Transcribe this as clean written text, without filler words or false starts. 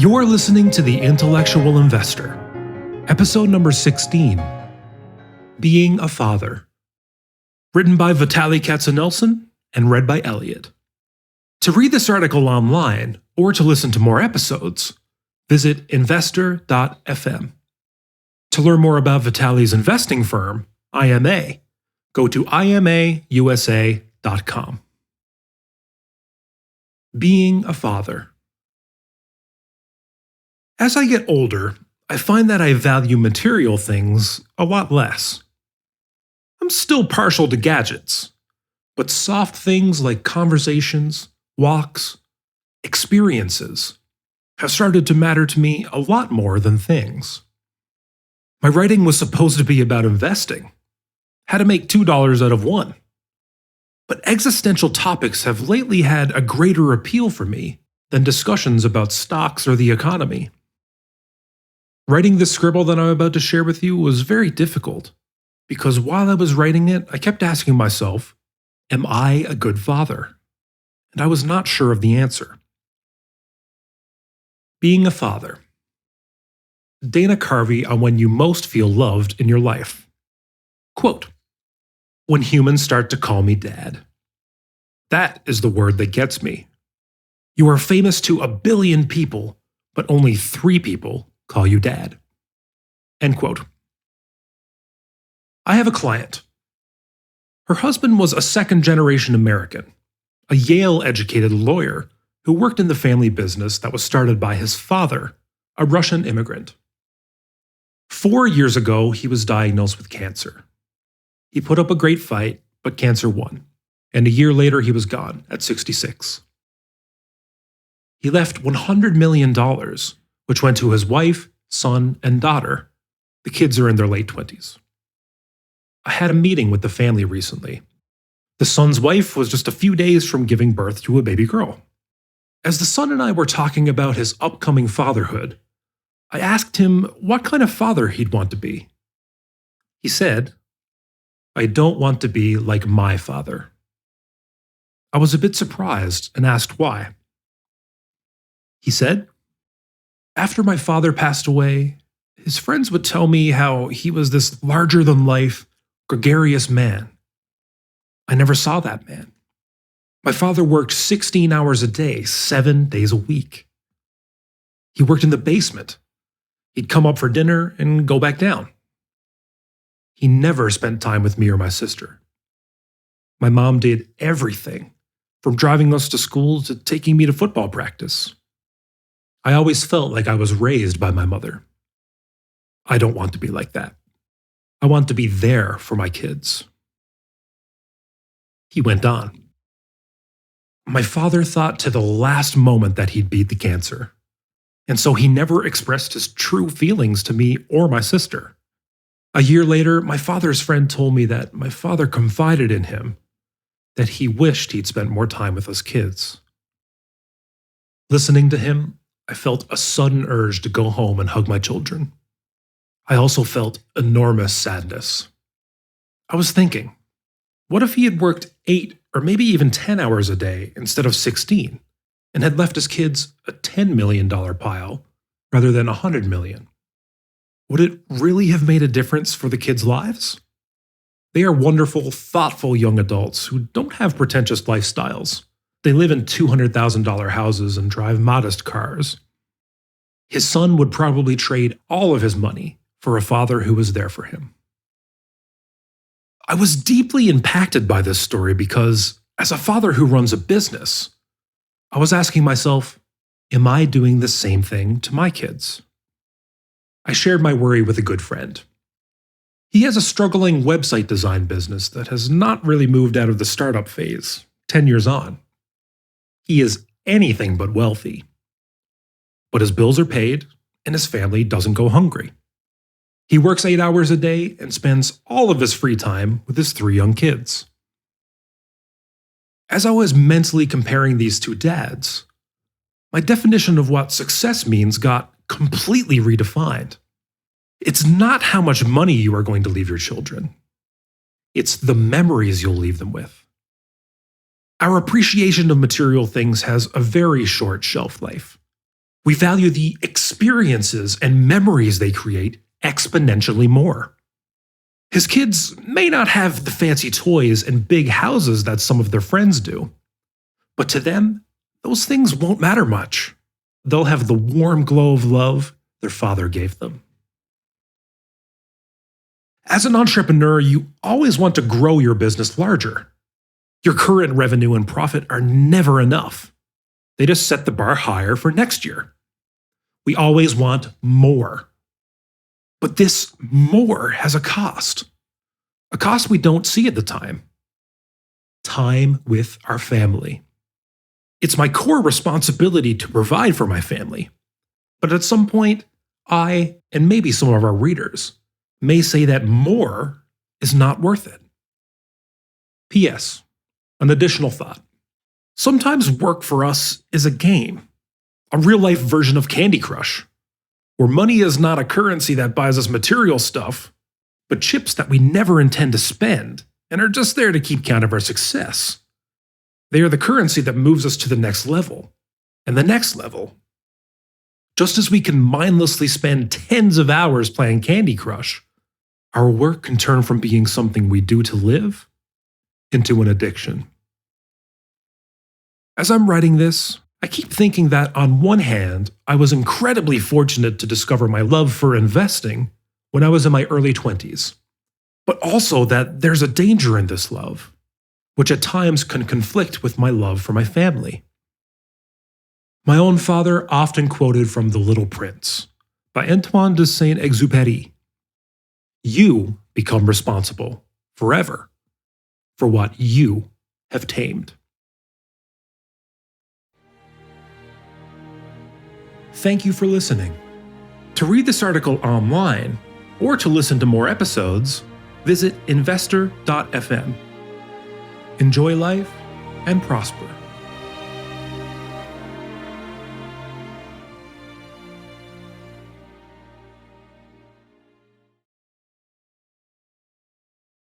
You're listening to The Intellectual Investor, episode number 16, Being a Father. Written by Vitaliy and read by Elliot. To read this article online, or to listen to more episodes, visit investor.fm. To learn more about Vitaliy's investing firm, IMA, go to imausa.com. Being a father. As I get older, I find that I value material things a lot less. I'm still partial to gadgets, but soft things like conversations, walks, experiences have started to matter to me a lot more than things. My writing was supposed to be about investing, how to make $2 out of $1. But existential topics have lately had a greater appeal for me than discussions about stocks or the economy. Writing this scribble that I'm about to share with you was very difficult, because while I was writing it, I kept asking myself, am I a good father? And I was not sure of the answer. Being a father. Dana Carvey on when you most feel loved in your life. Quote, "When humans start to call me dad. That is the word that gets me. You are famous to 1 billion people, but only 3 people call you dad." End quote. I have a client. Her husband was a second-generation American, a Yale-educated lawyer who worked in the family business that was started by his father, a Russian immigrant. 4 years ago, he was diagnosed with cancer. He put up a great fight, but cancer won, and a year later he was gone at 66. He left $100 million, which went to his wife, son, and daughter. The kids are in their late 20s. I had a meeting with the family recently. The son's wife was just a few days from giving birth to a baby girl. As the son and I were talking about his upcoming fatherhood, I asked him what kind of father he'd want to be. He said, "I don't want to be like my father." I was a bit surprised and asked why. He said, "After my father passed away, his friends would tell me how he was this larger-than-life, gregarious man. I never saw that man. My father worked 16 hours a day, 7 days a week. He worked in the basement. He'd come up for dinner and go back down. He never spent time with me or my sister. My mom did everything, from driving us to school to taking me to football practice. I always felt like I was raised by my mother. I don't want to be like that. I want to be there for my kids." He went on. "My father thought to the last moment that he'd beat the cancer, and so he never expressed his true feelings to me or my sister. A year later, my father's friend told me that my father confided in him that he wished he'd spent more time with us kids. Listening to him, I felt a sudden urge to go home and hug my children. I also felt enormous sadness. I was thinking, what if he had worked 8 or maybe even 10 hours a day instead of 16 and had left his kids a $10 million pile rather than $100 million? Would it really have made a difference for the kids' lives? They are wonderful, thoughtful young adults who don't have pretentious lifestyles. They live in $200,000 houses and drive modest cars. His son would probably trade all of his money for a father who was there for him." I was deeply impacted by this story because, as a father who runs a business, I was asking myself, am I doing the same thing to my kids? I shared my worry with a good friend. He has a struggling website design business that has not really moved out of the startup phase, 10 years on. He is anything but wealthy. But his bills are paid, and his family doesn't go hungry. He works 8 hours a day and spends all of his free time with his 3 young kids. As I was mentally comparing these two dads, my definition of what success means got completely redefined. It's not how much money you are going to leave your children. It's the memories you'll leave them with. Our appreciation of material things has a very short shelf life. We value the experiences and memories they create exponentially more. His kids may not have the fancy toys and big houses that some of their friends do, but to them, those things won't matter much. They'll have the warm glow of love their father gave them. As an entrepreneur, you always want to grow your business larger. Your current revenue and profit are never enough. They just set the bar higher for next year. We always want more. But this more has a cost we don't see at the time. Time with our family. It's my core responsibility to provide for my family. But at some point, I, and maybe some of our readers, may say that more is not worth it. P.S. An additional thought. Sometimes work for us is a game, a real-life version of Candy Crush, where money is not a currency that buys us material stuff, but chips that we never intend to spend and are just there to keep count of our success. They are the currency that moves us to the next level, and the next level. Just as we can mindlessly spend tens of hours playing Candy Crush, our work can turn from being something we do to live into an addiction. As I'm writing this, I keep thinking that on one hand, I was incredibly fortunate to discover my love for investing when I was in my early 20s, but also that there's a danger in this love, which at times can conflict with my love for my family. My own father often quoted from The Little Prince by Antoine de Saint-Exupéry. You become responsible forever for what you have tamed. Thank you for listening. To read this article online, or to listen to more episodes, visit investor.fm. Enjoy life and prosper.